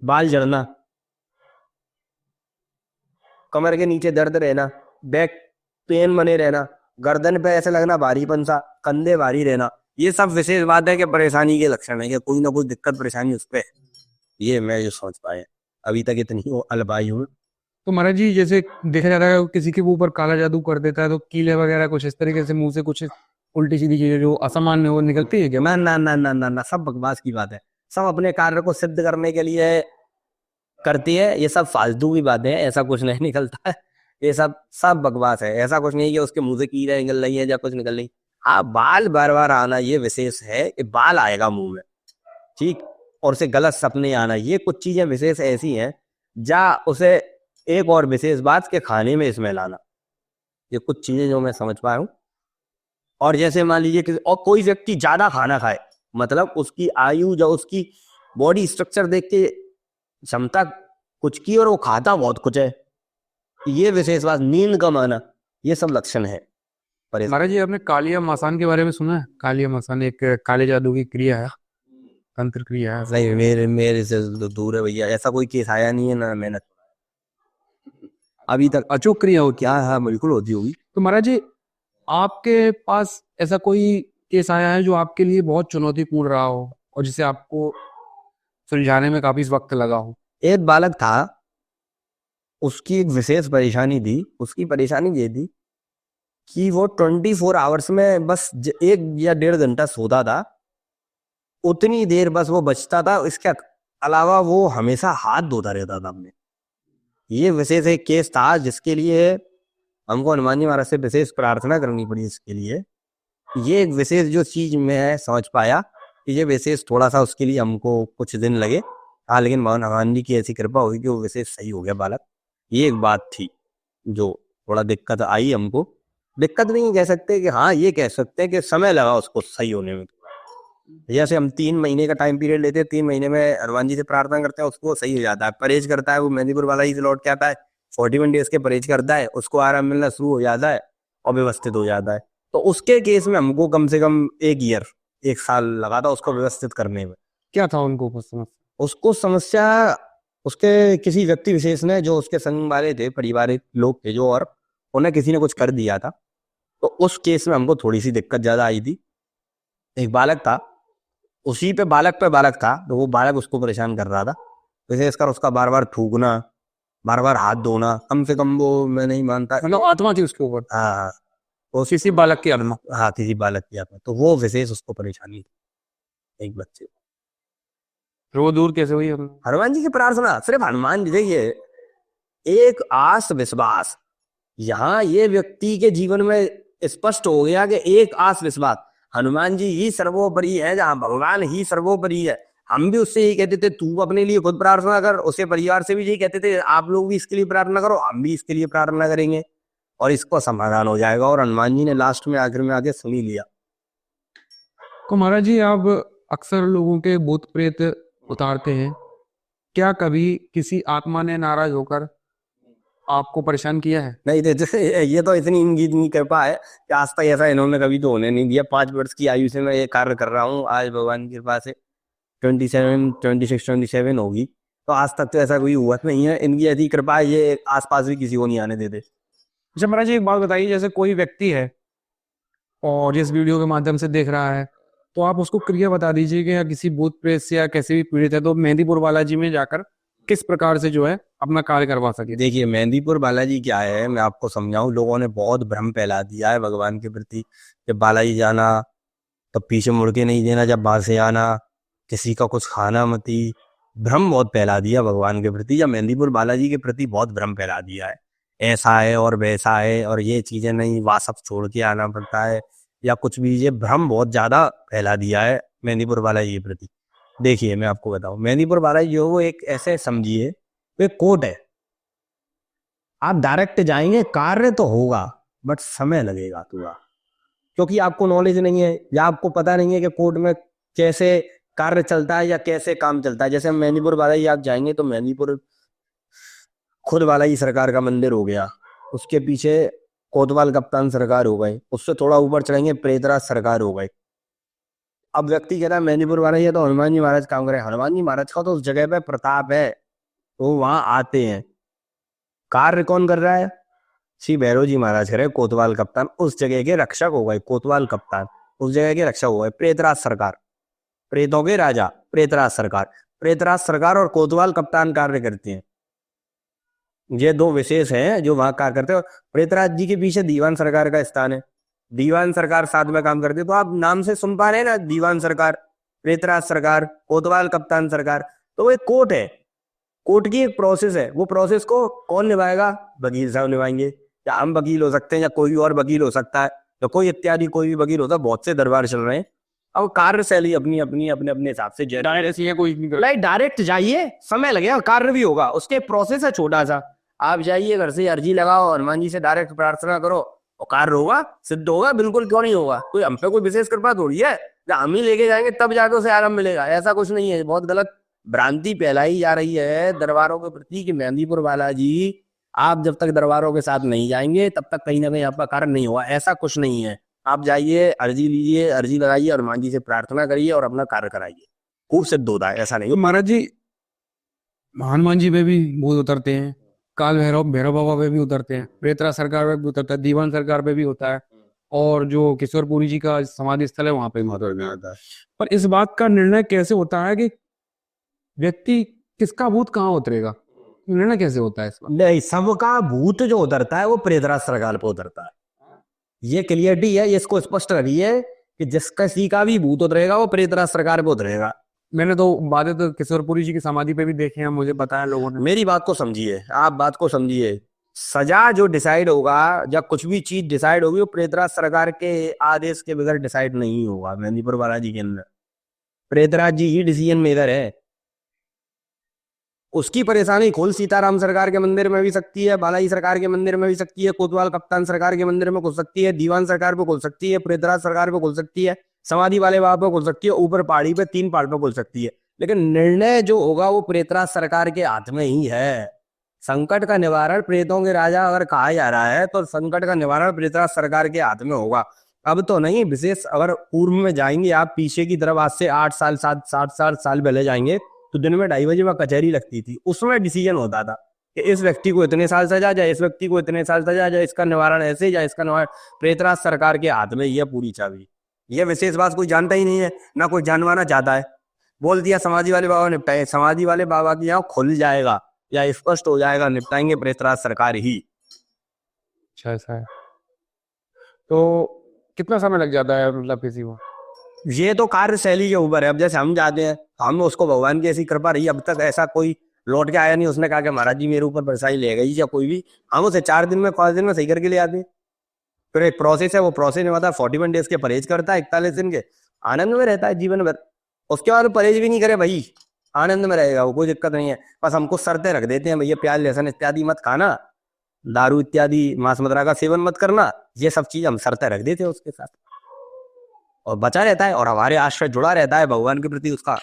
A: बाल झड़ना, कमर के नीचे दर्द रहना, बैक पेन बने रहना, गर्दन पे ऐसे लगना भारीपन सा, कंधे भारी रहना, ये सब विशेष बात है कि परेशानी के लक्षण है कि कोई ना कोई दिक्कत परेशानी उस पे है। ये मैं जो समझ पाया अभी तक इतनी वो अल्पायु में।
B: तो महाराज जी जैसे देखा जाता है किसी के ऊपर काला जादू कर देता है तो कीले वगैरह कुछ इस तरीके से मुंह से कुछ उल्टी सीधी चीजें जो असामान्य हो निकलती है क्या?
A: ना ना ना ना ना ना, सब बकवास की बात है। सब अपने कार्य को सिद्ध करने के लिए करती है, ये सब फालतू की बातें हैं, ऐसा कुछ नहीं निकलता है। ये सब सब बकवास है, ऐसा कुछ नहीं कि उसके मुंह से कीड़े निकल रही है या कुछ निकल रही। हाँ, बाल बार बार आना ये विशेष है कि बाल आएगा मुंह में, ठीक, और उसे गलत सपने आना, ये कुछ चीजें विशेष ऐसी हैं। जा उसे एक और विशेष बात के खाने में स्मेल आना, ये कुछ चीजें जो मैं समझ पाया हूँ। और जैसे मान लीजिए कि और कोई व्यक्ति ज्यादा खाना खाए, मतलब उसकी आयु जो उसकी बॉडी स्ट्रक्चर देख के क्षमता कुछ की और वो खाता बहुत कुछ है, ये विशेष बात, नींद कम आना, ये सब लक्षण है परेशान।
B: महाराज जी आपने कालिया मसान के बारे में सुना है? कालिया मसान एक काले जादू की क्रिया है, तंत्र क्रिया है।
A: नहीं, मेरे मेरे से दूर है भैया, ऐसा कोई केस आया नहीं है ना मैंने अभी तक।
B: अचूक क्रिया होती है।
A: क्या है, बिल्कुल होती होगी।
B: तो महाराज जी आपके पास ऐसा कोई केस आया है जो आपके लिए बहुत चुनौतीपूर्ण रहा हो और जिसे आपको सुलझाने में काफी वक्त लगा हो?
A: एक बालक था, उसकी एक विशेष परेशानी थी, उसकी परेशानी ये थी कि वो 24 आवर्स में बस 1 या 1.5 घंटा सोता था, उतनी देर बस वो बचता था, इसके अलावा वो हमेशा हाथ धोता रहता था अपने। ये विशेष एक केस था जिसके लिए हमको हनुमान जी महाराज से विशेष प्रार्थना करनी पड़ी इसके लिए। ये एक विशेष जो चीज मैं समझ पाया कि ये विशेष थोड़ा सा उसके लिए हमको कुछ दिन लगे। हाँ, लेकिन भगवान जी की ऐसी कृपा हुई कि वो विशेष सही हो गया बालक। ये एक बात थी जो थोड़ा दिक्कत आई हमको, दिक्कत नहीं कह सकते कि हाँ, ये कह सकते हैं कि समय लगा उसको सही होने में। जैसे हम 3 महीने का टाइम पीरियड लेते हैं, 3 महीने में हनुमान जी से प्रार्थना करते हैं, उसको सही हो जाता है। परहेज करता है, वो मेहंदीपुर वाला ही से लौट के आता है, 41 डेज के परहेज करता है, उसको आराम मिलना शुरू हो जाता है और व्यवस्थित हो जाता है। तो उसके केस में हमको कम से कम 1 साल लगा था उसको व्यवस्थित करने में।
B: क्या था उनको समस्या?
A: उसको समस्या उसके किसी व्यक्ति विशेष ने, जो उसके संग वाले थे, पारिवारिक लोग थे जो, और उन्हें किसी ने कुछ कर दिया था। तो उस केस में हमको थोड़ी सी दिक्कत ज्यादा आई थी। एक बालक था, उसी पे बालक था, तो वो बालक उसको परेशान कर रहा था, विशेषकर उसका बार बार थूकना, बार बार हाथ धोना, कम से कम वो मैं नहीं मानता।
B: मतलब आत्मा थी उसके ऊपर,
A: हाँ,
B: किसी बालक की आत्मा।
A: हाँ, किसी बालक की आत्मा, तो वो विशेष उसको परेशानी थी एक बच्चे को।
B: फिर वो दूर कैसे हुई?
A: हनुमान जी की प्रार्थना, सिर्फ हनुमान जी, देखिए एक आस विश्वास, यहाँ ये व्यक्ति के जीवन में स्पष्ट हो गया कि एक आस विश्वास, हनुमान जी ही सर्वोपरि है, जहाँ भगवान ही सर्वोपरि है। हम भी उससे यही कहते थे, तू अपने लिए खुद प्रार्थना कर, उसके परिवार से भी यही कहते थे, आप लोग भी इसके लिए प्रार्थना करो, हम भी इसके लिए प्रार्थना करेंगे और इसको समाधान हो जाएगा। और हनुमान जी ने लास्ट में आखिर में आके सुन ही लिया।
B: तो महाराज जी आप अक्सर लोगों के भूत प्रेत उतारते हैं, क्या कभी किसी आत्मा ने नाराज होकर आपको परेशान किया है?
A: नहीं, ये तो इतनी कृपा है कि आज तक ऐसा इन्होंने कभी तो होने नहीं दिया। 5 वर्ष की आयु से मैं ये कार्य कर रहा हूँ, आज भगवान की कृपा से 26 27 होगी, तो आज तक तो ऐसा कोई हुआ नहीं है। इनकी ऐसी कृपा है, ये आसपास भी किसी को नहीं आने देते।
B: अच्छा महाराज जी एक बात बताइए, जैसे कोई व्यक्ति है और इस वीडियो के माध्यम से देख रहा है, तो आप उसको क्रिया बता दीजिए कि या किसी भूत प्रेत से या कैसे भी पीड़ित है तो मेहंदीपुर बालाजी में जाकर किस प्रकार से जो है अपना कार्य करवा सके।
A: देखिए, मेहंदीपुर बालाजी क्या है, मैं आपको समझाऊं। लोगों ने बहुत भ्रम फैला दिया है भगवान के प्रति, जब बालाजी जाना तब पीछे मुड़ के नहीं देना, जब बाहर से आना किसी का कुछ खाना मती, भ्रम बहुत फैला दिया भगवान के प्रति, या मेहंदीपुर बालाजी के प्रति बहुत भ्रम फैला दिया है। ऐसा है और वैसा है और ये चीजें नहीं, वहाँ सब छोड़ के आना पड़ता है या कुछ भी, ये भ्रम बहुत ज्यादा फैला दिया है मेहंदीपुर बालाजी के प्रति। देखिए मैं आपको बताऊं, मेहंदीपुर बालाजी जो वो एक ऐसे समझिए, वो एक कोर्ट है। आप डायरेक्ट जाएंगे, कार्य तो होगा बट समय लगेगा थोड़ा, क्योंकि आपको नॉलेज नहीं है या आपको पता नहीं है कि कोर्ट में कैसे कार्य चलता है या कैसे काम चलता है। जैसे हम मेहंदीपुर बालाजी आप जाएंगे तो मेहंदीपुर खुद बालाजी सरकार का मंदिर हो गया, उसके पीछे कोतवाल कप्तान सरकार हो गए, उससे थोड़ा ऊपर चढ़ेंगे प्रेतराज सरकार हो गए। अब व्यक्ति कहता है मेहंदीपुर बालाजी है तो हनुमान जी महाराज काम करें, हनुमान जी महाराज का तो उस जगह पे प्रताप है, वो वहां आते हैं। कार्य कौन कर रहा है? श्री भैरव जी महाराज करे, कोतवाल कप्तान उस जगह के रक्षक हो गए, कोतवाल कप्तान उस जगह के रक्षक हो गए। प्रेतराज सरकार, प्रेतों के राजा प्रेतराज सरकार, प्रेतराज सरकार और कोतवाल कप्तान कार्य करते हैं। ये दो विशेष हैं जो वहां कार्य करते हैं। प्रेतराज जी के पीछे दीवान सरकार का स्थान है, दीवान सरकार साथ में काम करती है। तो आप नाम से सुन पा रहे हैं ना, दीवान सरकार, प्रेतराज सरकार, कोतवाल कप्तान सरकार। तो वो एक कोर्ट है, कोर्ट की एक प्रोसेस है। वो प्रोसेस को कौन निभाएगा? वकील साहब निभाएंगे, या हम वकील हो सकते हैं या कोई और वकील हो सकता है, तो कोई इत्यादि कोई भी वकील होता है। बहुत से दरबार चल रहे हैं। अब कार्यशैली अपनी अपनी अपने अपने हिसाब से डायरेक्ट जाइए, समय लगेगा, कार्य भी होगा, उसके प्रोसेस है छोटा सा। आप जाइए घर से अर्जी लगाओ, हनुमान जी से डायरेक्ट प्रार्थना करो और कार्य होगा, सिद्ध होगा। बिल्कुल क्यों नहीं होगा? कोई हम पे कोई विशेष कृपा थोड़ी है, हम ही लेके जाएंगे तब जाके उसे आराम मिलेगा, ऐसा कुछ नहीं है। बहुत गलत भ्रांति फैलाई जा रही है दरबारों के प्रति कि मेहंदीपुर बालाजी आप जब तक दरबारों के साथ नहीं जाएंगे तब तक कहीं ना कहीं आपका कार्य नहीं होगा। ऐसा कुछ नहीं है। आप जाइए, अर्जी लीजिए, अर्जी लगाइए, हनुमान जी से प्रार्थना करिए और अपना कार्य कराइए, खूब सिद्ध होता है। ऐसा नहीं
B: तो महाराज जी हनुमान जी पे भी भूत उतरते हैं, काल भैरव भैरव बाबा पे भी उतरते हैं, प्रेतरा सरकार पे भी उतरता है, दीवान सरकार पे भी होता है, और जो किशोरपुरी जी का समाधि स्थल है वहां पे भी होता है। पर इस बात का निर्णय कैसे होता है कि व्यक्ति किसका भूत कहाँ उतरेगा? निर्णय कैसे होता है इस बात?
A: नहीं, सबका भूत जो उतरता है वो प्रेतराज सरकार पे उतरता है। ये क्लियरिटी है, ये इसको स्पष्ट करिए कि जिसका किसी का भी भूत उतरेगा वो प्रेतराज सरकार पे उतरेगा।
B: मैंने तो बातें तो किशोरपुरी जी की समाधि पे भी देखी हैं, मुझे बताया लोगों ने।
A: मेरी बात को समझिए, आप बात को समझिए। सजा जो डिसाइड होगा या कुछ भी चीज डिसाइड होगी वो प्रेतराज सरकार के आदेश के बगैर डिसाइड नहीं होगा। मेहंदीपुर बालाजी के अंदर प्रेतराज जी ही डिसीजन मेकर है। उसकी परेशानी खुल सीताराम सरकार के मंदिर में भी सकती है, बालाजी सरकार के मंदिर में भी सकती है, कोतवाल कप्तान सरकार के मंदिर में खुल सकती है, दीवान सरकार पे खुल सकती है, प्रेतराज सरकार पे खुल सकती है, समाधि वाले बाबा पे खुल सकती है, ऊपर पहाड़ी पे 3 पहाड़ पे खुल सकती है। लेकिन निर्णय जो होगा वो प्रेतराज सरकार के हाथ में ही है। संकट का निवारण प्रेतों के राजा अगर कहा जा रहा है तो संकट का निवारण प्रेतराज सरकार के हाथ में होगा। अब तो नहीं, विशेष अगर पूर्व में जाएंगे आप पीछे की तरफ, आज से 8 साल 7 साल पहले जाएंगे तो दिन में 2:30 बजे वहां कचहरी लगती थी। उसमें डिसीजन होता था कि इस व्यक्ति को इतने साल सजा जाए, इस व्यक्ति को इतने साल सजा जाए, इसका निवारण ऐसे जाए, इसका निवारण। प्रेतराज सरकार के हाथ में यह पूरी चाबी। यह विशेष बात कोई जानता ही नहीं है, ना कोई जानवाना चाहता है। बोल दिया समाधि वाले बाबा निपटाए, समाधि वाले बाबा की यहाँ खुल जाएगा या स्पष्ट हो जाएगा, निपटाएंगे प्रेतराज सरकार ही।
B: अच्छा ऐसा है। तो कितना समय लग जाता है मतलब किसी को?
A: ये तो कार्यशैली के ऊपर है। अब जैसे हम जाते हैं, हम उसको भगवान की ऐसी कृपा रही, अब तक ऐसा कोई लौट के आया नहीं उसने कहा कि महाराज जी मेरे ऊपर परेशानी ले गई, या कोई भी। हम उसे 4 दिन में 5 दिन में सही करके ले आते हैं। फिर एक प्रोसेस है, वो प्रोसेस में होता है 41 डेज के परहेज करता है, 41 दिन के आनंद में रहता है जीवन भर। उसके बाद परहेज भी नहीं करे भाई, आनंद में रहेगा वो, कोई दिक्कत नहीं है। बस हमको शर्तें रख देते हैं, भैया प्याज लहसुन इत्यादि मत खाना, दारू इत्यादि मांस मदिरा का सेवन मत करना, ये सब चीज हम शर्तें रख देते हैं उसके साथ, और बचा रहता है और हमारे आश्रय जुड़ा रहता है, भगवान के प्रति उसका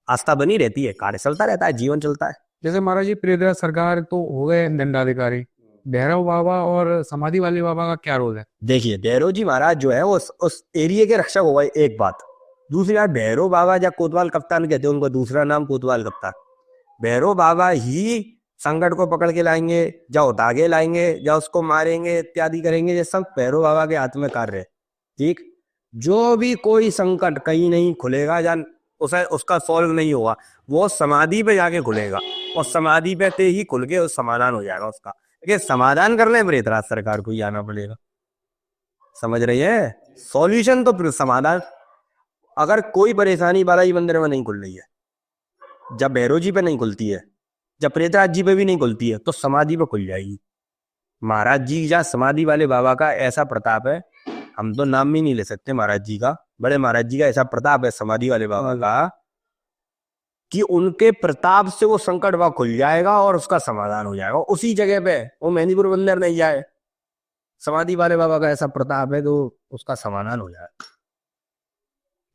A: आस्था बनी रहती है, कार्य चलता रहता है, जीवन चलता है।
B: जैसे महाराज जी प्रेतराज सरकार तो हो गए दंडाधिकारी, भैरव बाबा और समाधि वाले बाबा का क्या रोल है?
A: देखिए भैरव जी महाराज जो है वो उस एरिया के रक्षक हो गए, एक बात। दूसरी बात, भैरव बाबा या कोतवाल कप्तान कहते हैं, उनका दूसरा नाम कोतवाल कप्तान। भैरव बाबा ही संकट को पकड़ के लाएंगे, या उतागे लाएंगे, या उसको मारेंगे इत्यादि करेंगे, ये सब भैरव बाबा के हाथ में कार्य है। ठीक, जो भी कोई संकट कहीं नहीं खुलेगा या उसे उसका सॉल्व नहीं होगा, वो समाधि पे जाके खुलेगा, और समाधि पे ते ही खुल के उस समाधान हो जाएगा उसका। देखिए समाधान करने प्रेतराज सरकार को ही आना पड़ेगा, समझ रही है? सॉल्यूशन तो समाधान। अगर कोई परेशानी बालाजी मंदिर में नहीं खुल रही है, जब भैरव जी पे नहीं खुलती है, जब प्रेतराज जी पे भी नहीं खुलती है, तो समाधि पे खुल जाएगी। महाराज जी या समाधि वाले बाबा का ऐसा प्रताप है, हम तो नाम भी नहीं ले सकते महाराज जी का, बड़े महाराज जी का ऐसा प्रताप है समाधि वाले बाबा का कि उनके प्रताप से वो संकट वहां खुल जाएगा और उसका समाधान हो जाएगा उसी जगह पे। वो मेहंदीपुर बंदर नहीं जाए, समाधि वाले बाबा का ऐसा प्रताप है तो उसका समाधान हो जाएगा।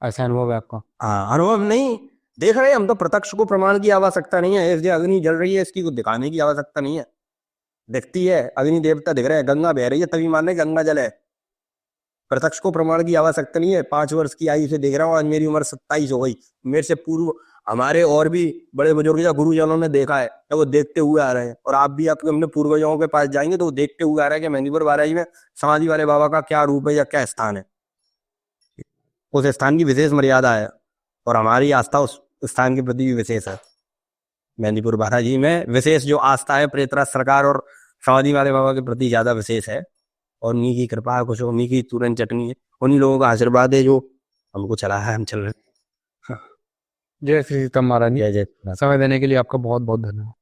B: ऐसा अनुभव है आपका?
A: हाँ, अनुभव नहीं, देख रहे हैं हम तो। प्रत्यक्ष को प्रमाण की आवश्यकता नहीं है। इसलिए अग्नि जल रही है, इसकी को दिखाने की आवश्यकता नहीं है। दिखती है, अग्नि देवता दिख रहे हैं, गंगा बह रही है, तभी मान रहे गंगा जल है। प्रत्यक्ष को प्रमाण की आवश्यकता नहीं है। 5 वर्ष की आयु से देख रहा हूँ, आज मेरी उम्र 27 हो गई। मेरे से पूर्व हमारे और भी बड़े बुजुर्ग या गुरुजनों ने देखा है, तो वो देखते हुए आ रहे हैं। और आप भी आपके अपने पूर्वजों के पास जाएंगे तो वो देखते हुए आ रहे हैं कि मेहंदीपुर बालाजी में समाधि वाले बाबा का क्या रूप है या क्या स्थान है। उस स्थान की विशेष मर्यादा है और हमारी आस्था उस स्थान के प्रति भी विशेष है। मेहंदीपुर बालाजी में विशेष जो आस्था है प्रेतराज सरकार और समाधि वाले बाबा के प्रति ज्यादा विशेष है। और उन्हीं की कृपा कुछ, उन्हीं की तुरंत चटनी है, उन्हीं लोगों का आशीर्वाद है जो हमको चला है, हम चल रहे हैं।
B: जय श्री सीतम महाराज जी।
A: जय जय।
B: समय देने के लिए आपका बहुत बहुत धन्यवाद।